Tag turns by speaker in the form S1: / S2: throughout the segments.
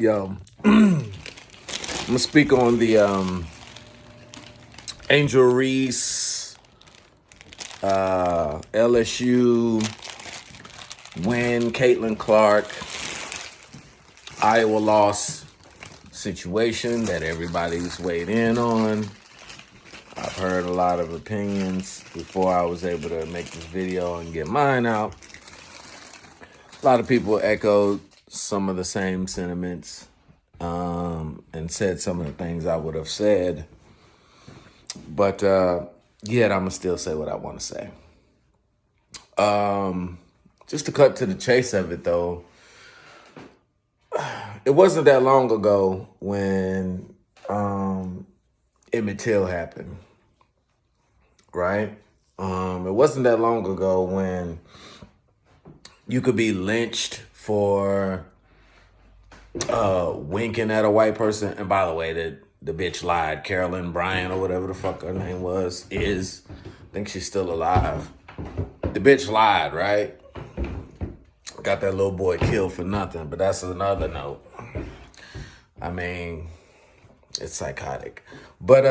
S1: Yo, I'm gonna speak on the Angel Reese, LSU win, Caitlin Clark, Iowa loss situation that everybody's weighed in on. I've heard a lot of opinions before I was able to make this video and get mine out. A lot of people echoed some of the same sentiments and said some of the things I would have said. But yet I'm going to still say what I want to say. Just to cut to the chase of it, though, it wasn't that long ago when Emmett Till happened, right? It wasn't that long ago when you could be lynched for winking at a white person. And by the way, the bitch lied. Carolyn Bryant or whatever the fuck her name was, I think she's still alive. The bitch lied, right? Got that little boy killed for nothing, but that's another note. I mean, it's psychotic. But,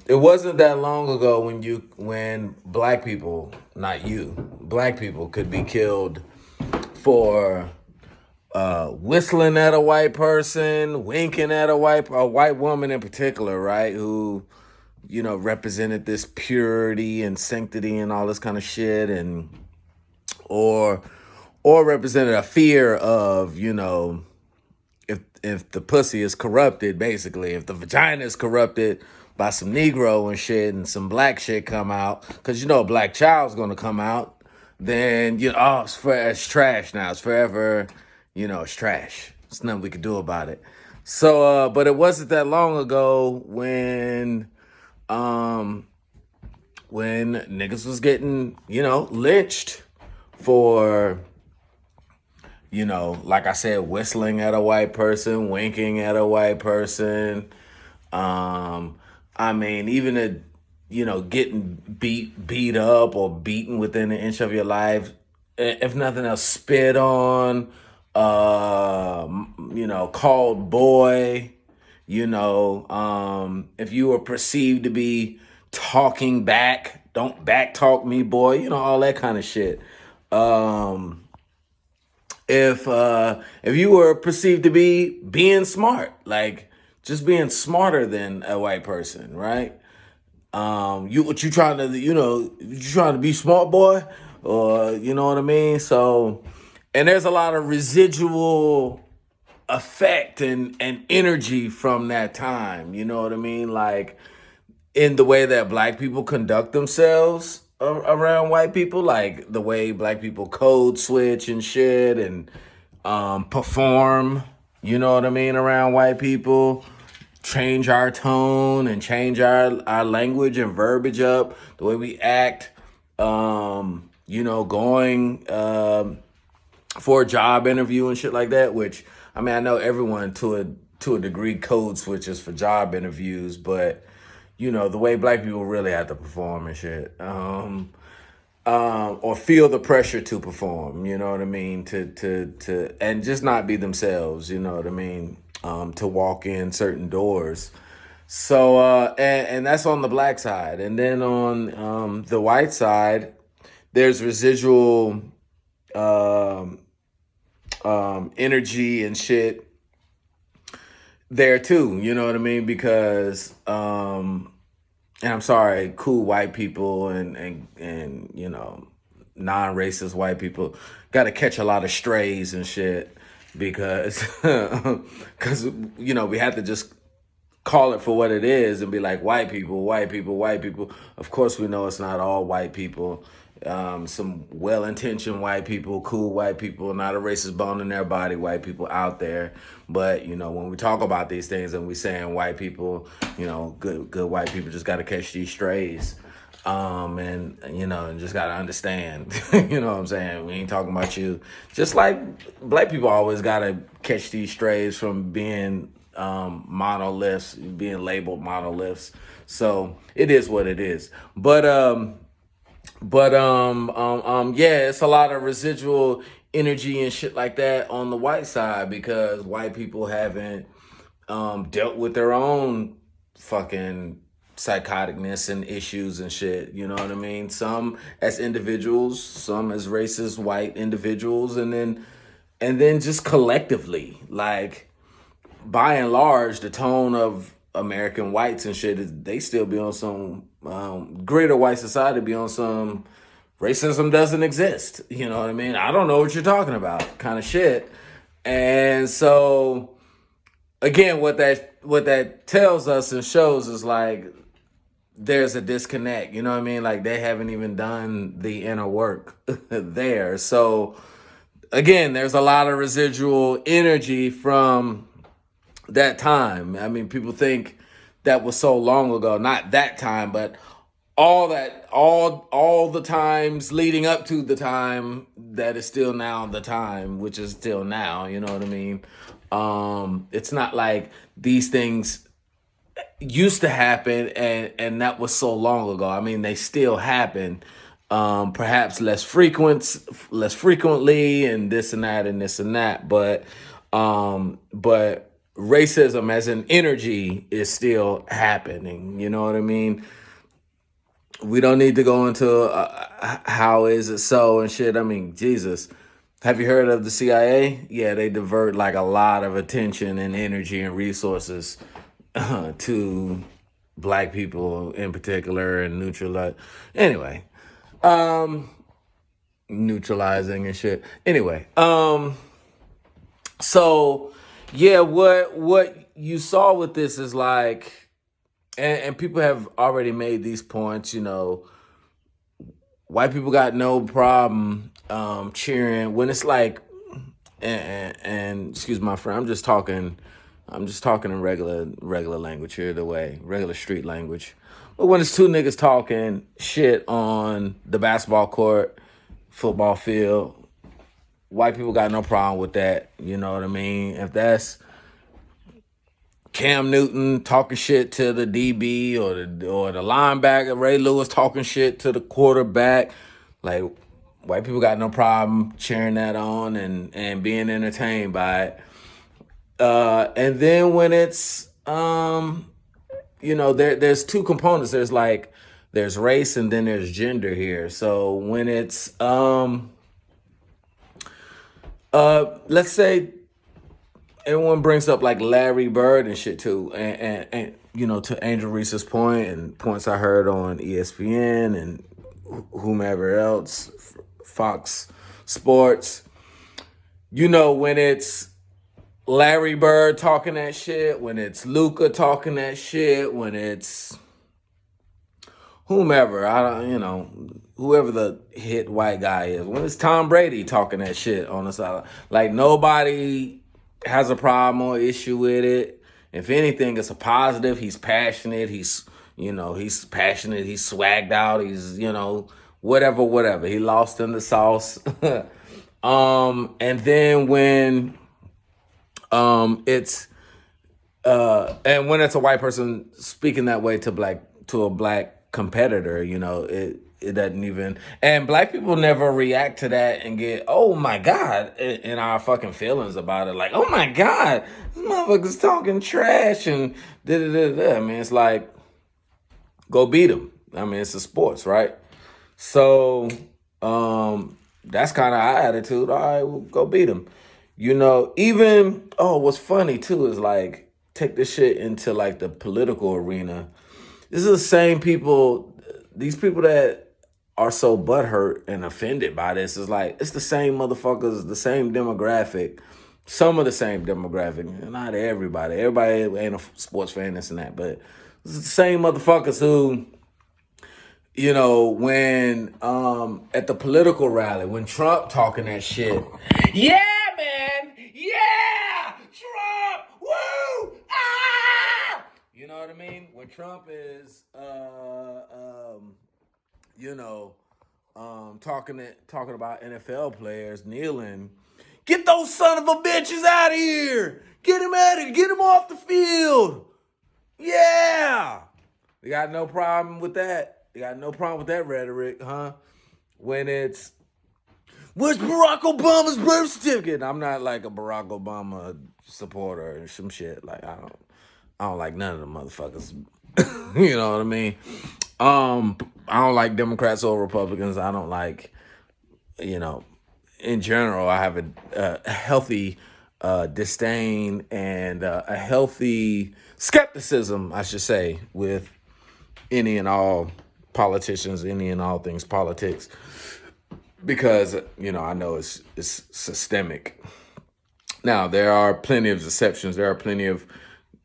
S1: it wasn't that long ago when black people, not you, black people could be killed for whistling at a white person, winking at a white woman in particular, right? Who, represented this purity and sanctity and all this kind of shit, and or represented a fear of, if the pussy is corrupted, basically, if the vagina is corrupted by some Negro and shit and some black shit come out, because a black child's gonna come out, then it's trash now. It's forever, it's trash. There's nothing we could do about it. So, but it wasn't that long ago when niggas was getting, lynched for, like I said, whistling at a white person, winking at a white person. Even getting beat up or beaten within an inch of your life. If nothing else, spit on, called boy, if you were perceived to be talking back, don't back talk me, boy, all that kind of shit. If you were perceived to be being smart, like just being smarter than a white person, right? You trying to be smart, boy, or you know what I mean? So, and there's a lot of residual effect and energy from that time, you know what I mean? Like in the way that black people conduct themselves around white people, like the way black people code switch and shit and perform, you know what I mean, around white people, change our tone and change our language and verbiage up, the way we act, going for a job interview and shit like that, which, I know everyone to a degree code switches for job interviews, but the way black people really have to perform and shit, or feel the pressure to perform, you know what I mean, to and just not be themselves, you know what I mean, to walk in certain doors. So, and that's on the black side. And then on the white side, there's residual energy and shit there too, you know what I mean? Because, and I'm sorry, cool white people and non-racist white people got to catch a lot of strays and shit because we have to just call it for what it is and be like, white people, white people, white people. Of course, we know it's not all white people. Some well-intentioned white people, cool white people, not a racist bone in their body, white people out there. But, when we talk about these things and we saying white people, good white people just got to catch these strays. And just got to understand, you know what I'm saying? We ain't talking about you. Just like black people always got to catch these strays from being monoliths, being labeled monoliths. So it is what it is. But But yeah, it's a lot of residual energy and shit like that on the white side because white people haven't dealt with their own fucking psychoticness and issues and shit. You know what I mean? Some as individuals, some as racist white individuals, and then just collectively, like by and large, the tone of American whites and shit is they still be on some greater white society be on some racism doesn't exist. You know what I mean? I don't know what you're talking about, kind of shit. And so again, what that tells us and shows is like there's a disconnect. You know what I mean? Like they haven't even done the inner work there. So again, there's a lot of residual energy from that time. I mean, people think that was so long ago. Not that time, but all the times leading up to the time that is still now the time, which is still now. You know what I mean? It's not like these things used to happen and that was so long ago. I mean, they still happen. Perhaps less frequently, and this and that and this and that. But racism as an energy is still happening. You know what I mean? We don't need to go into how is it so and shit. I mean, Jesus. Have you heard of the CIA? Yeah, they divert like a lot of attention and energy and resources to black people in particular and neutralize. Anyway, um, neutralizing and shit. Anyway, so yeah, what you saw with this is like, and people have already made these points. You know, white people got no problem cheering when it's like, and excuse my friend, I'm just talking in regular language here, the way regular street language. But when it's two niggas talking shit on the basketball court, football field, white people got no problem with that. You know what I mean? If that's Cam Newton talking shit to the DB or the linebacker, Ray Lewis talking shit to the quarterback, like white people got no problem cheering that on and being entertained by it. And then when it's there's two components. There's race and then there's gender here. So when it's let's say everyone brings up like Larry Bird and shit too, and to Angel Reese's point and points I heard on ESPN and whomever else, Fox Sports. When it's Larry Bird talking that shit, when it's Luca talking that shit, when it's whomever, whoever the hit white guy is, when it's Tom Brady talking that shit on the side, like nobody has a problem or issue with it. If anything, it's a positive. He's passionate. He's passionate. He's swagged out. He's, whatever. He lost in the sauce. And then when it's and when it's a white person speaking that way to a black competitor, it doesn't even, and black people never react to that and get, oh my God, in our fucking feelings about it. Like, oh my God, this motherfucker's talking trash and da da da da. I mean, it's like, go beat him. I mean, it's a sports, right? So, that's kind of our attitude. All right, well, go beat him. What's funny too is like, take this shit into like the political arena. This is the same people, these people that are so butthurt and offended by this is like, it's the same motherfuckers, the same demographic, some of the same demographic, not everybody. Everybody ain't a sports fan, this and that, but it's the same motherfuckers who, when at the political rally, when Trump talking that shit, yeah, man, yeah, Trump, woo, ah, you know what I mean? When Trump is, talking about NFL players kneeling, get those son of a bitches out of here, get him out of here, get him off the field, yeah. They got no problem with that. They got no problem with that rhetoric, huh? when it's, where's Barack Obama's birth certificate? I'm not like a Barack Obama supporter or some shit. Like I don't like none of them motherfuckers. You know what I mean? I don't like Democrats or Republicans. I don't like, you know, in general, I have a healthy disdain and a healthy skepticism, I should say, with any and all politicians, any and all things politics, because, you know, I know it's systemic. Now, there are plenty of exceptions. There are plenty of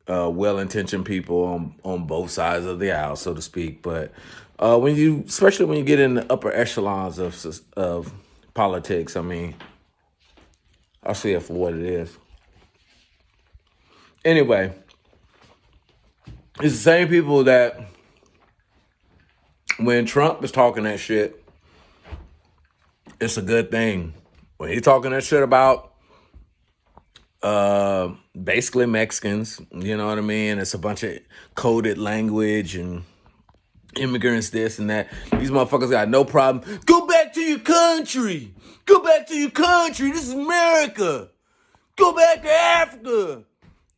S1: well-intentioned people on both sides of the aisle, so to speak. But especially when you get in the upper echelons of politics, I mean, I'll see it for what it is. Anyway, it's the same people that when Trump is talking that shit, it's a good thing. When he's talking that shit about basically Mexicans, you know what I mean? It's a bunch of coded language and immigrants, this and that. These motherfuckers got no problem. Go back to your country. Go back to your country. This is America. Go back to Africa.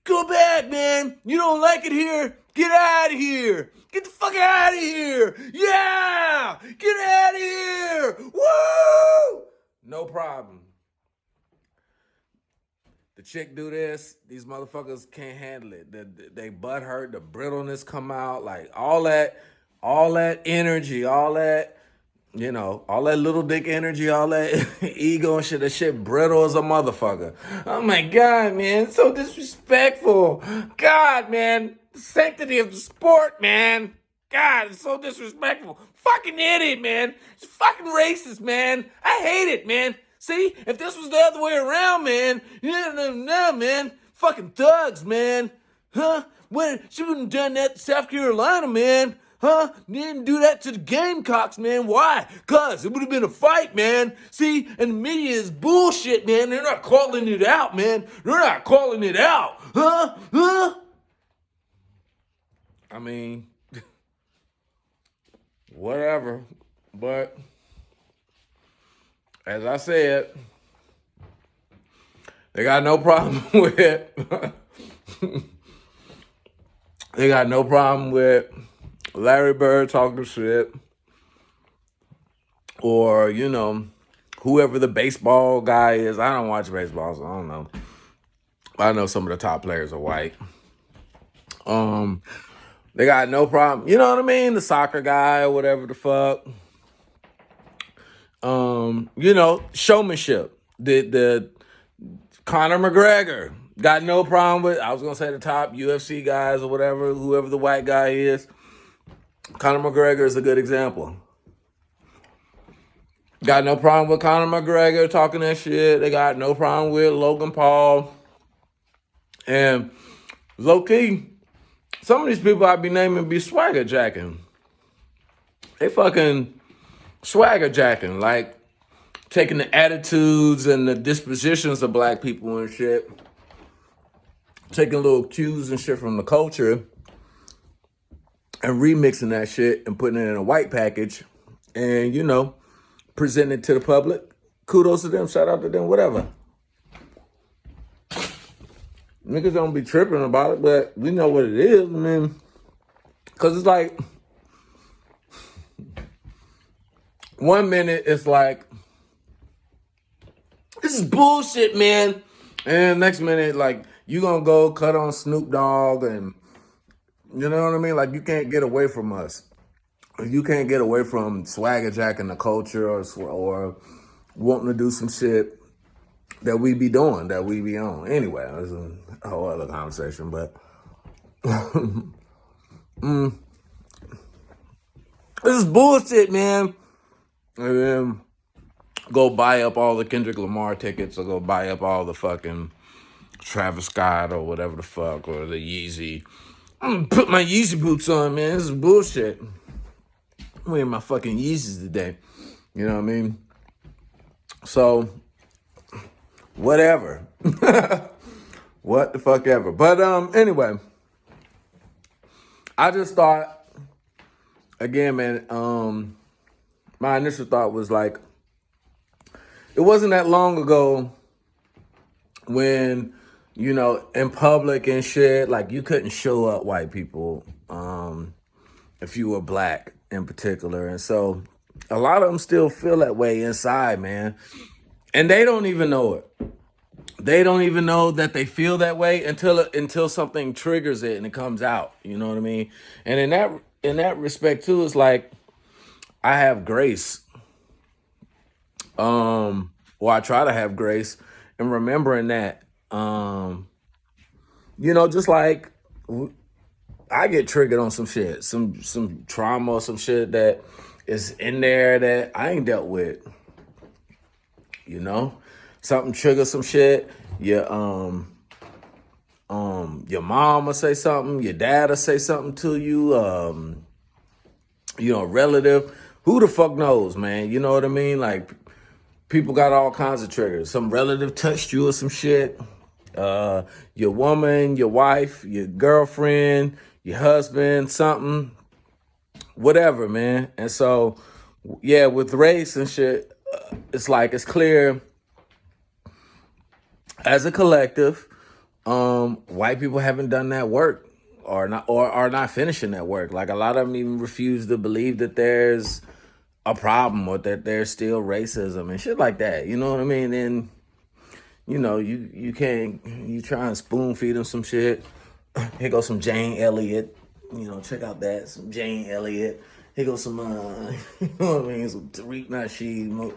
S1: Go back, man. You don't like it here? Get out of here. Get the fuck out of here. Yeah. Get out of here. Woo. No problem. The chick do this, these motherfuckers can't handle it. They butt hurt, the brittleness come out, like all that energy, all that, you know, all that little dick energy, all that ego and shit, that shit brittle as a motherfucker. Oh my God, man, it's so disrespectful. God, man, the sanctity of the sport, man. God, it's so disrespectful. Fucking idiot, man. It's fucking racist, man. I hate it, man. See, if this was the other way around, man, no, man, fucking thugs, man, huh? When she wouldn't have done that to South Carolina, man, huh? Didn't do that to the Gamecocks, man. Why? Cause it would have been a fight, man. See, and the media is bullshit, man. They're not calling it out, man. They're not calling it out, huh? I mean, whatever, but. As I said, they got no problem with they got no problem with Larry Bird talking shit, or, you know, whoever the baseball guy is. I don't watch baseball, so I don't know. I know some of the top players are white. They got no problem. You know what I mean? The soccer guy or whatever the fuck. You know, showmanship. The Conor McGregor got no problem with, I was going to say the top UFC guys or whatever, whoever the white guy is. Conor McGregor is a good example. Got no problem with Conor McGregor talking that shit. They got no problem with Logan Paul. And low-key, some of these people I be naming be swagger jacking. They fucking swagger jacking, like taking the attitudes and the dispositions of black people and shit, taking little cues and shit from the culture and remixing that shit and putting it in a white package and, you know, presenting it to the public. Kudos to them, shout out to them, whatever. Niggas don't be tripping about it, but we know what it is. I mean, because it's like, 1 minute it's like, this is bullshit, man. And next minute, like, you gonna go cut on Snoop Dogg and, you know what I mean? Like, you can't get away from us. You can't get away from swagger jacking the culture or wanting to do some shit that we be doing, that we be on. Anyway, that's a whole other conversation, but this is bullshit, man. And then go buy up all the Kendrick Lamar tickets or go buy up all the fucking Travis Scott or whatever the fuck, or the Yeezy. I'm gonna put my Yeezy boots on, man. This is bullshit. I'm wearing my fucking Yeezys today. You know what I mean? So, whatever. What the fuck ever. But anyway, I just thought, again, man, my initial thought was like, it wasn't that long ago when, in public and shit, like you couldn't show up white people if you were black in particular. And so a lot of them still feel that way inside, man. And they don't even know it. They don't even know that they feel that way until something triggers it and it comes out. You know what I mean? And in that respect too, it's like I have grace. Or I try to have grace and remembering that. Just like I get triggered on some shit, some trauma or some shit that is in there that I ain't dealt with. Something triggers some shit. Your mom will say something, your dad will say something to you, a relative. Who the fuck knows, man? You know what I mean? Like, people got all kinds of triggers. Some relative touched you or some shit. Your woman, your wife, your girlfriend, your husband, something, whatever, man. And so, yeah, with race and shit, it's like it's clear as a collective, white people haven't done that work or are not finishing that work. Like a lot of them even refuse to believe that there's a problem or that there's still racism and shit like that. You know what I mean? And you can't, you try and spoon feed them some shit. Here goes some Jane Elliott. Check out that, some Jane Elliott. Here goes some, you know what I mean, some Tariq Nasheed,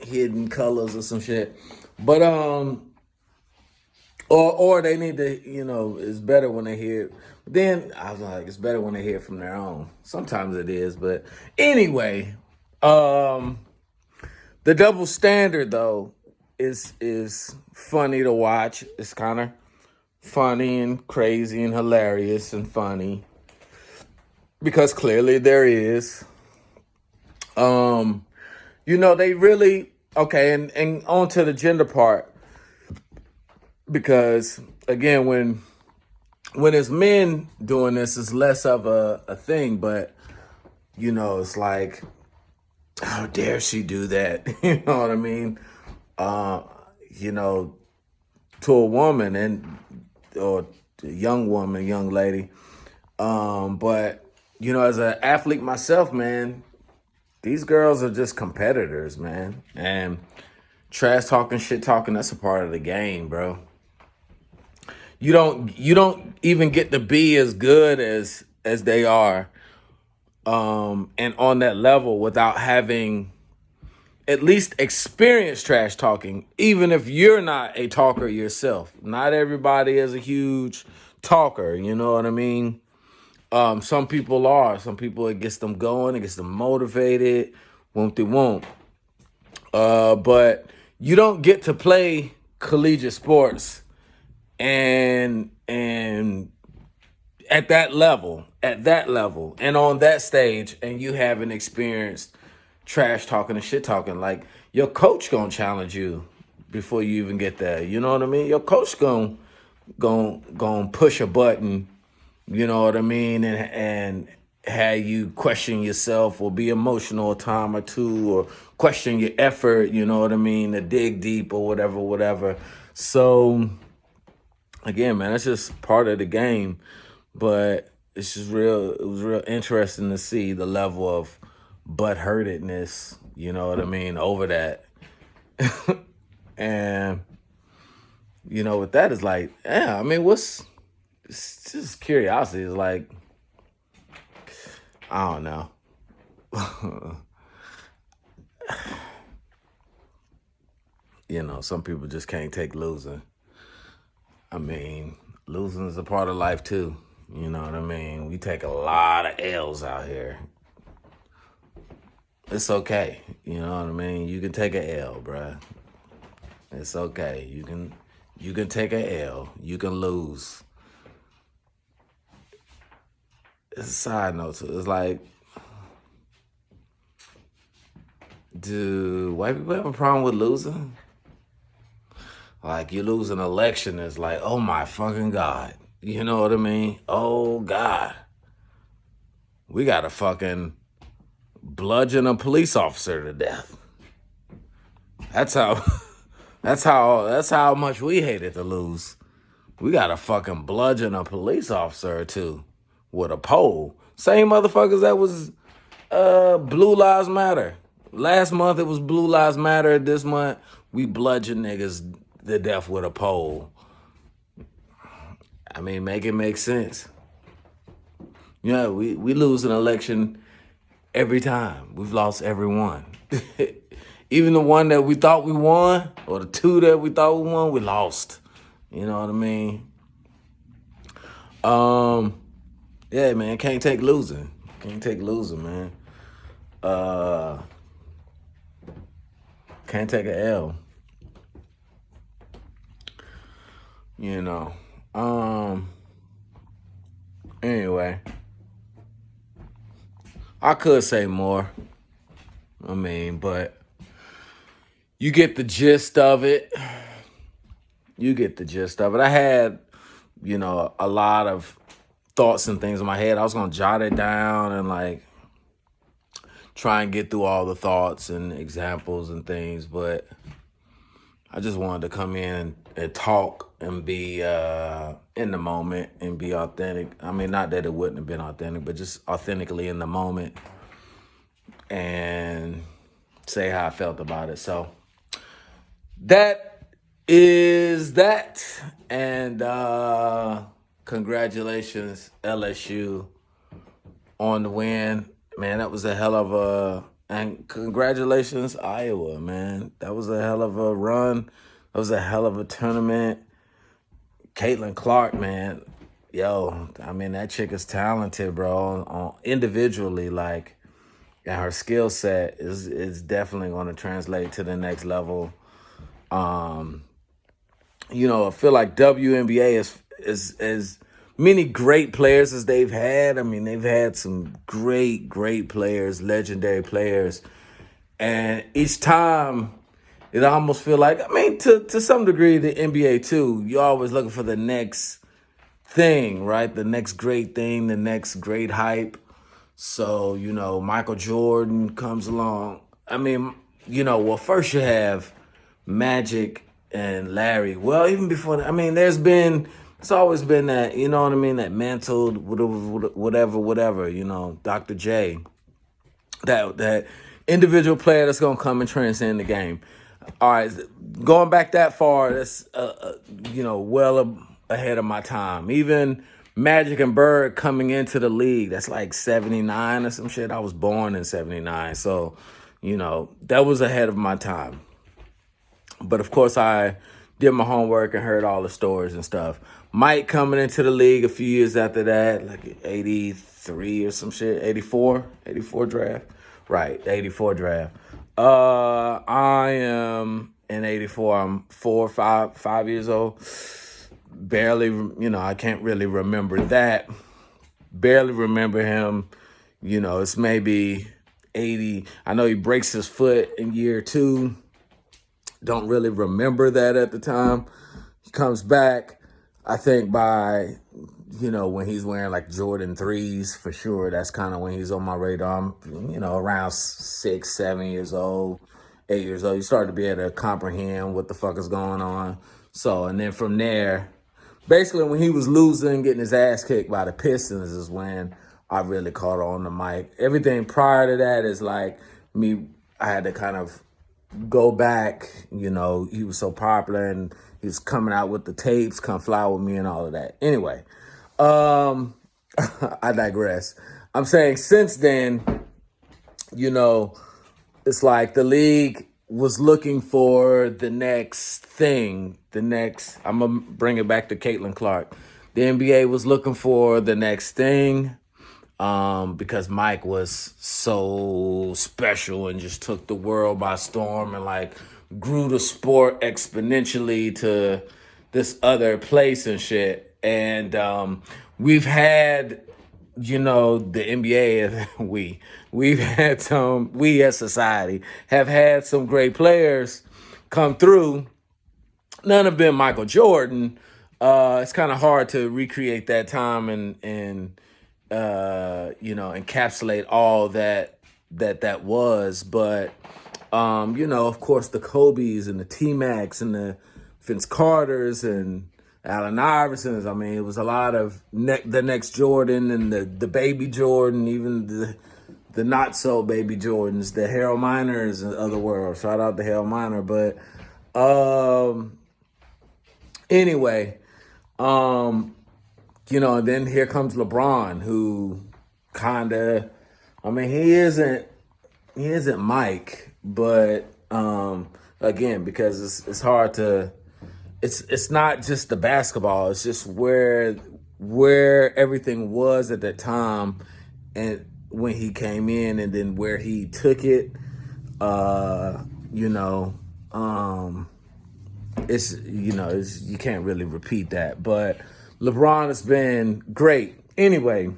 S1: Hidden Colors or some shit. But, or they need to, it's better when they hear it. But then I was like, it's better when they hear it from their own. Sometimes it is, but anyway, the double standard though is funny to watch. It's kind of funny and crazy and hilarious and funny because clearly there is. They really okay, and on to the gender part, because again, when it's men doing this, it's less of a thing, but it's like, how dare she do that? You know what I mean? To a woman or a young lady. But as an athlete myself, man, these girls are just competitors, man. And trash talking, shit talking, that's a part of the game, bro. You don't even get to be as good as they are, and on that level without having at least experience trash talking, even if you're not a talker yourself. Not everybody is a huge talker, you know what I mean? Some people are. Some people, it gets them going, it gets them motivated, won't. But you don't get to play collegiate sports and at that level, and on that stage, and you haven't experienced trash talking and shit talking. Like, your coach gonna challenge you before you even get there. You know what I mean? Your coach gonna push a button, you know what I mean, and have you question yourself or be emotional a time or two, or question your effort, you know what I mean, to dig deep or whatever. So again, man, that's just part of the game. But it was real interesting to see the level of butthurtedness, you know what I mean, over that. And with that is like, yeah, I mean, it's just curiosity. It's like, I don't know. Some people just can't take losing. I mean, losing is a part of life too. You know what I mean? We take a lot of L's out here. It's okay. You know what I mean? You can take a L, bruh. It's okay. You can take a L. You can lose. It's a side note too. It's like, do white people have a problem with losing? Like, you lose an election, it's like, oh my fucking God. You know what I mean? Oh God. We gotta bludgeon a police officer to death. That's how that's how much we hated to lose. We got to fucking bludgeon a police officer or two with a pole. Same motherfuckers that was Blue Lives Matter. Last month it was Blue Lives Matter. This month we bludgeon niggas to death with a pole. I mean, make it make sense. Yeah, we lose an election every time. We've lost every one. Even the one that we thought we won, or the two that we thought we won, we lost. You know what I mean? Yeah, man, can't take losing. Can't take losing, man. Can't take an L. You know. Anyway. I could say more. I mean, but you get the gist of it. You get the gist of it. I had, a lot of thoughts and things in my head. I was going to jot it down and like try and get through all the thoughts and examples and things, but I just wanted to come in and talk and be in the moment and be authentic. I mean, not that it wouldn't have been authentic, but just authentically in the moment and say how I felt about it. So that is that. And congratulations, LSU, on the win. Man, that was a hell of a... And congratulations, Iowa, man. That was a hell of a run. That was a hell of a tournament. Caitlin Clark, man. Yo, I mean, that chick is talented, bro. Individually, like, and her skill set is definitely going to translate to the next level. I feel like WNBA is as many great players as they've had. I mean, they've had some great players, legendary players. And each time, it almost feel like, I mean, to some degree, the NBA too, you're always looking for the next thing, right? The next great thing, the next great hype. So, Michael Jordan comes along. I mean, first you have Magic and Larry. Well, even before that, I mean, it's always been that, you know what I mean, that mantled, whatever, Dr. J. That individual player that's going to come and transcend the game. All right, going back that far, that's, well ahead of my time. Even Magic and Bird coming into the league, that's like 79 or some shit. I was born in 79, so, that was ahead of my time. But of course, I did my homework and heard all the stories and stuff. Mike coming into the league a few years after that, like 83 or some shit, 84 draft. Right, 84 draft. I am in 84. I'm 5 years old. Barely, I can't really remember that. Barely remember him. It's maybe 80. I know he breaks his foot in year 2. Don't really remember that at the time. He comes back, I think by, when he's wearing like Jordan 3s for sure. That's kind of when he's on my radar. I'm, around 6, 7 years old, 8 years old. You start to be able to comprehend what the fuck is going on. So, and then from there, basically when he was losing, getting his ass kicked by the Pistons is when I really caught on the mic. Everything prior to that is like I had to kind of go back, he was so popular and he was coming out with the tapes, Come Fly With Me and all of that. Anyway, I digress. I'm saying since then, it's like the league was looking for the next thing, I'm going to bring it back to Caitlin Clark. The NBA was looking for the next thing. Because Mike was so special and just took the world by storm and like grew the sport exponentially to this other place and shit. And we've had, the NBA, we as society have had some great players come through. None have been Michael Jordan. It's kind of hard to recreate that time and encapsulate all that that was. But of course, the Kobe's and the T-Macs and the Vince Carters and Allen Iversons. I mean, it was a lot of the next Jordan and the baby Jordan, even the not so baby Jordans, the Harold Miners of the world. Shout out to Harold Miner. But anyway, and then here comes LeBron, who he isn't Mike, but again, because it's hard to, it's not just the basketball, it's just where everything was at that time, and when he came in, and then where he took it. It's you can't really repeat that. But LeBron has been great. Anyway,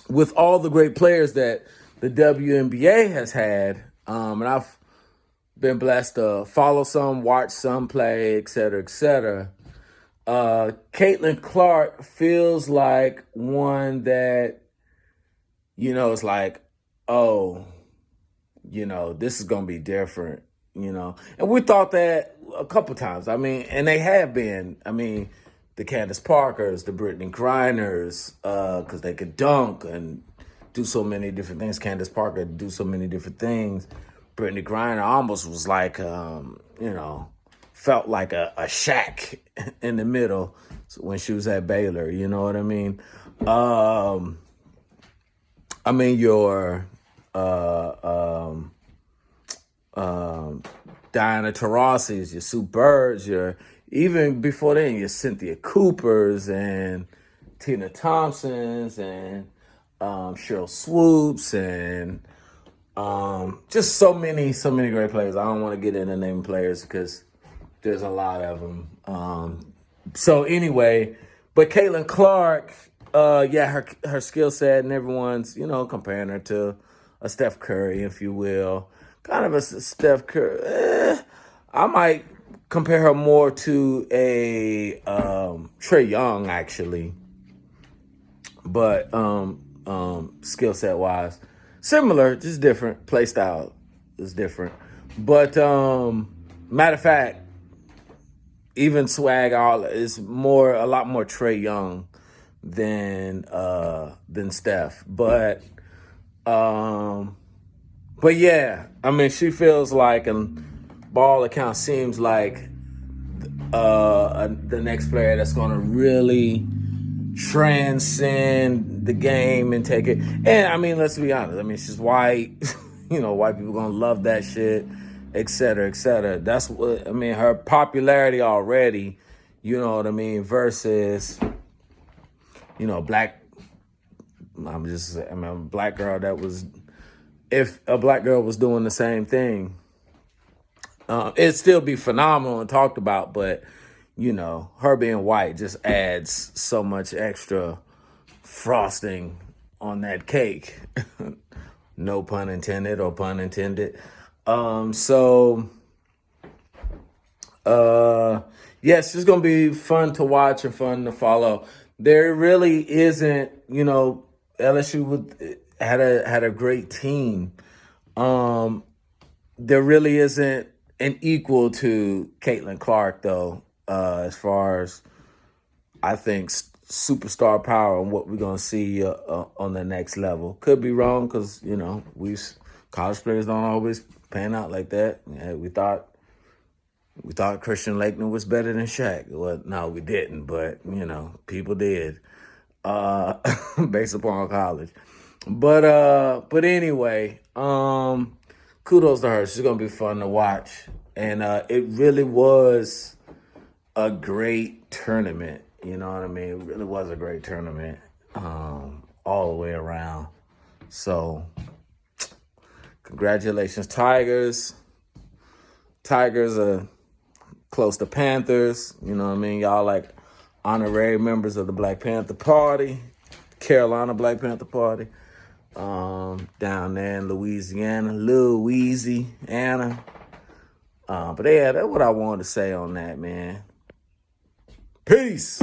S1: with all the great players that the WNBA has had, and I've been blessed to follow some, watch some play, et cetera, et cetera. Caitlin Clark feels like one that, it's like, oh, this is going to be different, And we thought that a couple times. I mean, and they have been. I mean, the Candace Parkers, the Brittany Griners, because they could dunk and do so many different things. Candace Parker do so many different things. Brittany Griner almost was like, felt like a Shaq in the middle when she was at Baylor. You know what I mean? Your Diana Taurasi's, your Sue Birds, even before then, your Cynthia Coopers and Tina Thompsons and Cheryl Swoops and just so many great players. I don't want to get into naming players because there's a lot of them. So anyway, but Caitlin Clark, her skill set, and everyone's, comparing her to a Steph Curry, if you will. Kind of a Steph Curry. I might compare her more to a Trae Young, actually. But skill set wise, similar, just different. Play style is different. But matter of fact, even swag is a lot more Trae Young than Steph. But yeah, she feels like, and ball account seems like the next player that's going to really transcend the game and take it. And let's be honest. She's white. White people gonna love that shit, et cetera, et cetera. That's what her popularity already. Versus black. A black girl that was. If a black girl was doing the same thing, it'd still be phenomenal and talked about, but her being white just adds so much extra frosting on that cake. No pun intended or pun intended. It's just going to be fun to watch and fun to follow. There really isn't, LSU had a great team. There really isn't an equal to Caitlin Clark, though, as far as I think superstar power and what we're gonna see on the next level. Could be wrong because college players don't always pan out like that. Yeah, we thought Christian Laettner was better than Shaq. Well, no, we didn't, but people did, based upon college. But anyway, kudos to her. She's gonna be fun to watch, and it really was a great tournament. You know what I mean? It really was a great tournament, all the way around. So, congratulations, Tigers. Tigers are close to Panthers. You know what I mean? Y'all like honorary members of the Black Panther Party, Carolina Black Panther Party, down there in Louisiana. But yeah, that's what I wanted to say on that, man. Peace.